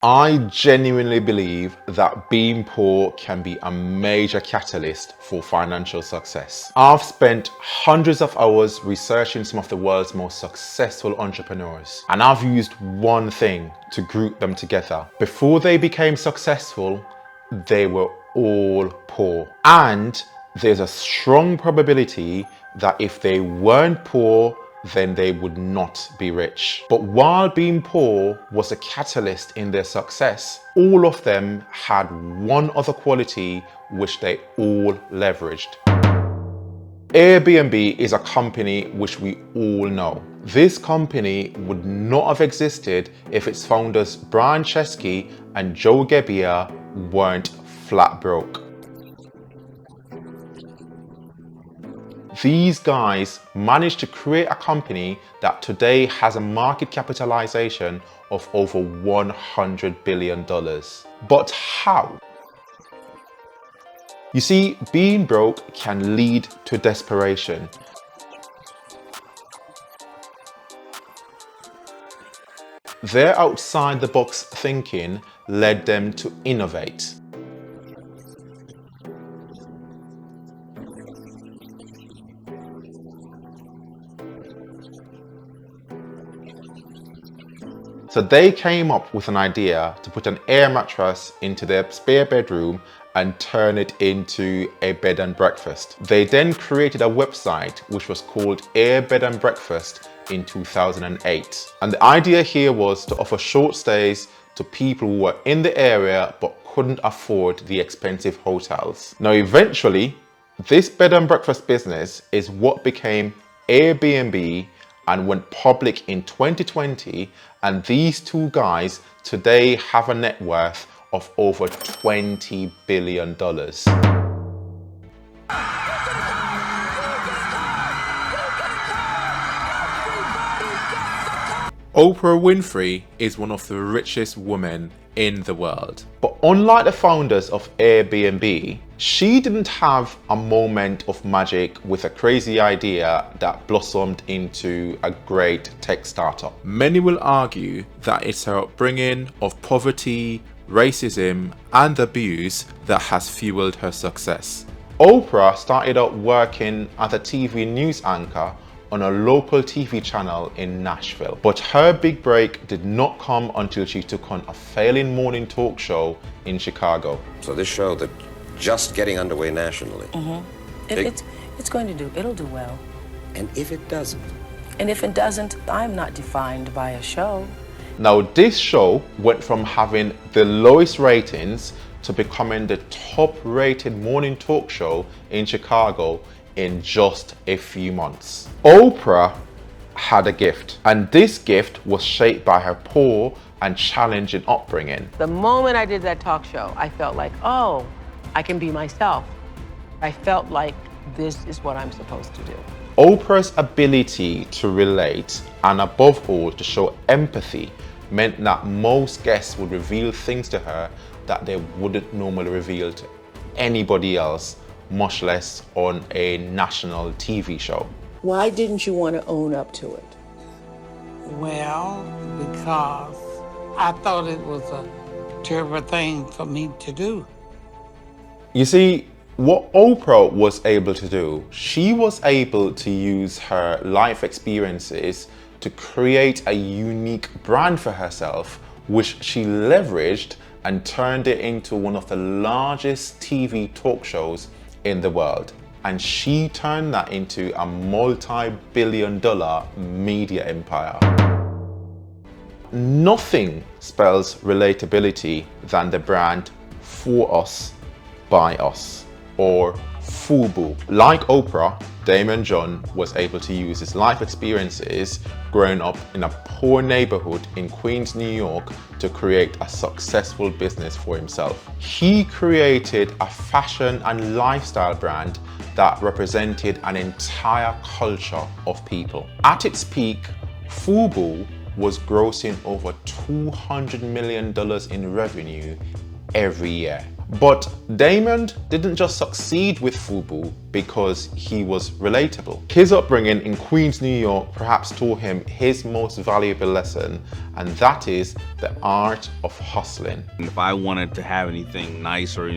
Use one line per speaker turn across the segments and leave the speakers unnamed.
I genuinely believe that being poor can be a major catalyst for financial success. I've spent hundreds of hours researching some of the world's most successful entrepreneurs, and I've used one thing to group them together. Before they became successful, they were all poor. And there's a strong probability that if they weren't poor, then they would not be rich. But while being poor was a catalyst in their success, all of them had one other quality which they all leveraged. Airbnb is a company which we all know. This company would not have existed if its founders Brian Chesky and Joe Gebbia weren't flat broke. These guys managed to create a company that today has a market capitalization of over $100 billion. But how? You see, being broke can lead to desperation. Their outside the box thinking led them to innovate. So they came up with an idea to put an air mattress into their spare bedroom and turn it into a bed and breakfast. They then created a website which was called Air Bed and Breakfast in 2008. And the idea here was to offer short stays to people who were in the area but couldn't afford the expensive hotels. Now eventually, this bed and breakfast business is what became Airbnb and went public in 2020, and these two guys today have a net worth of over $20 billion. Oprah Winfrey is one of the richest women in the world. But unlike the founders of Airbnb, she didn't have a moment of magic with a crazy idea that blossomed into a great tech startup. Many will argue that it's her upbringing of poverty, racism, and abuse that has fueled her success. Oprah started out working as a TV news anchor on a local TV channel in Nashville. But her big break did not come until she took on a failing morning talk show in Chicago.
So this show that just getting underway nationally.
It's going to do, it'll do well.
And if it doesn't?
And if it doesn't, I'm not defined by a show.
Now this show went from having the lowest ratings to becoming the top rated morning talk show in Chicago in just a few months. Oprah had a gift, and this gift was shaped by her poor and challenging upbringing.
The moment I did that talk show, I felt like, oh, I can be myself. I felt like this is what I'm supposed to do.
Oprah's ability to relate and above all to show empathy meant that most guests would reveal things to her that they wouldn't normally reveal to anybody else, much less on a national TV show.
Why didn't you want to own up to it?
Well, because I thought it was a terrible thing for me to do.
You see, what Oprah was able to do, she was able to use her life experiences to create a unique brand for herself, which she leveraged and turned it into one of the largest TV talk shows in the world. And she turned that into a multi-billion-dollar media empire. Nothing spells relatability than the brand for us, by us, or FUBU. Like Oprah, Damon John was able to use his life experiences growing up in a poor neighborhood in Queens, New York, to create a successful business for himself. He created a fashion and lifestyle brand that represented an entire culture of people. At its peak, FUBU was grossing over $200 million in revenue every year. But Damon didn't just succeed with FUBU because he was relatable. His upbringing in Queens, New York perhaps taught him his most valuable lesson, and that is the art of hustling.
If I wanted to have anything nice or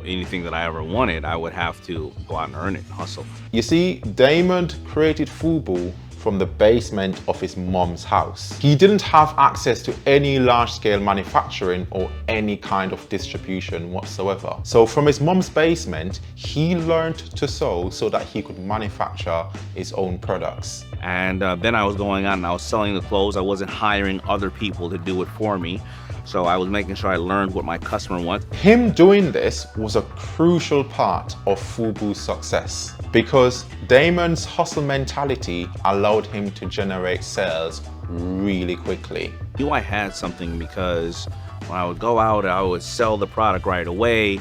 anything that I ever wanted, I would have to go out and earn it, hustle.
You see, Damon created FUBU from the basement of his mom's house. He didn't have access to any large-scale manufacturing or any kind of distribution whatsoever. So from his mom's basement, he learned to sew so that he could manufacture his own products.
And then I was going out and I was selling the clothes. I wasn't hiring other people to do it for me. So I was making sure I learned what my customer wants.
Him doing this was a crucial part of FUBU's success because Damon's hustle mentality allowed him to generate sales really quickly.
I knew I had something because when I would go out, I would sell the product right away.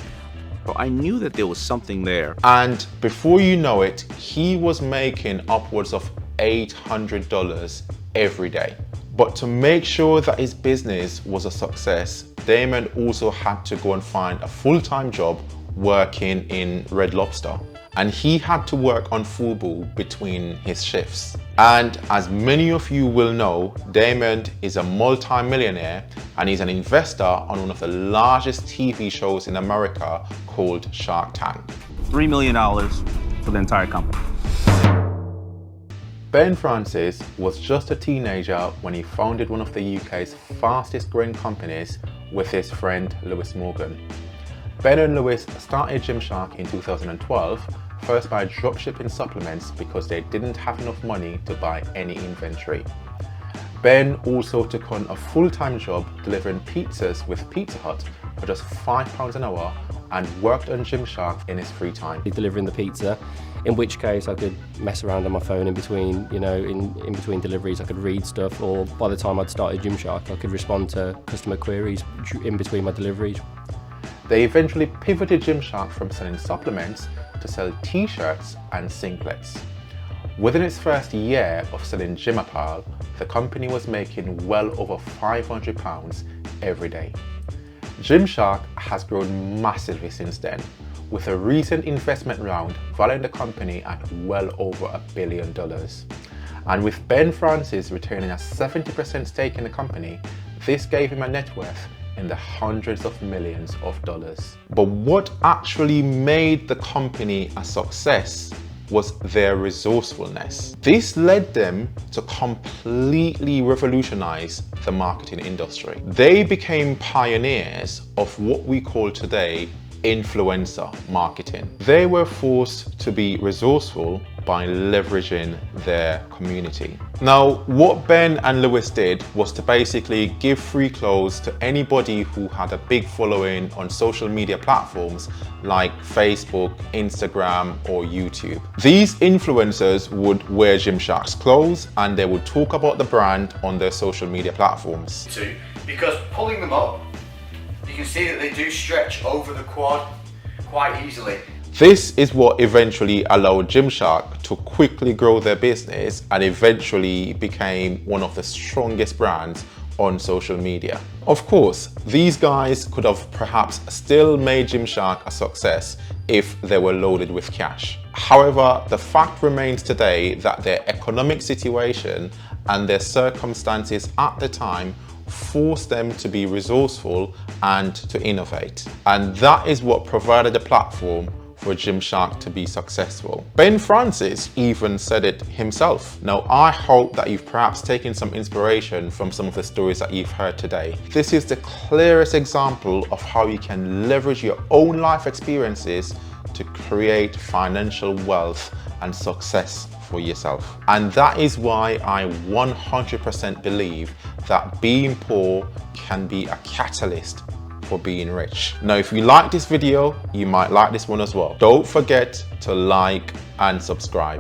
So I knew that there was something there.
And before you know it, he was making upwards of $800 every day. But to make sure that his business was a success, Damon also had to go and find a full-time job working in Red Lobster. And he had to work on FUBU between his shifts. And as many of you will know, Damon is a multi-millionaire and he's an investor on one of the largest TV shows in America called Shark Tank.
$3 million for the entire company.
Ben Francis was just a teenager when he founded one of the UK's fastest growing companies with his friend Lewis Morgan. Ben and Lewis started Gymshark in 2012, first by dropshipping supplements because they didn't have enough money to buy any inventory. Ben also took on a full-time job delivering pizzas with Pizza Hut for just £5 an hour and worked on Gymshark in his free time.
Delivering the pizza, in which case I could mess around on my phone in between, in between deliveries. I could read stuff, or by the time I'd started Gymshark, I could respond to customer queries in between my deliveries.
They eventually pivoted Gymshark from selling supplements to sell t-shirts and singlets. Within its first year of selling gym apparel, the company was making well over £500 every day. Gymshark has grown massively since then, with a recent investment round valuing the company at well over $1 billion. And with Ben Francis retaining a 70% stake in the company, this gave him a net worth in the hundreds of millions of dollars. But what actually made the company a success was their resourcefulness. This led them to completely revolutionize the marketing industry. They became pioneers of what we call today influencer marketing. They were forced to be resourceful by leveraging their community. Now, what Ben and Lewis did was to basically give free clothes to anybody who had a big following on social media platforms like Facebook, Instagram, or YouTube. These influencers would wear Gymshark's clothes and they would talk about the brand on their social media platforms.
Because pulling them up, you can see that they do stretch over the quad quite easily.
This is what eventually allowed Gymshark to quickly grow their business and eventually became one of the strongest brands on social media. Of course, these guys could have perhaps still made Gymshark a success if they were loaded with cash. However, the fact remains today that their economic situation and their circumstances at the time forced them to be resourceful and to innovate. And that is what provided a platform for Gymshark to be successful. Ben Francis even said it himself. Now, I hope that you've perhaps taken some inspiration from some of the stories that you've heard today. This is the clearest example of how you can leverage your own life experiences to create financial wealth and success for yourself. And that is why I 100% believe that being poor can be a catalyst for being rich. Now, if you like this video, you might like this one as well. Don't forget to like and subscribe.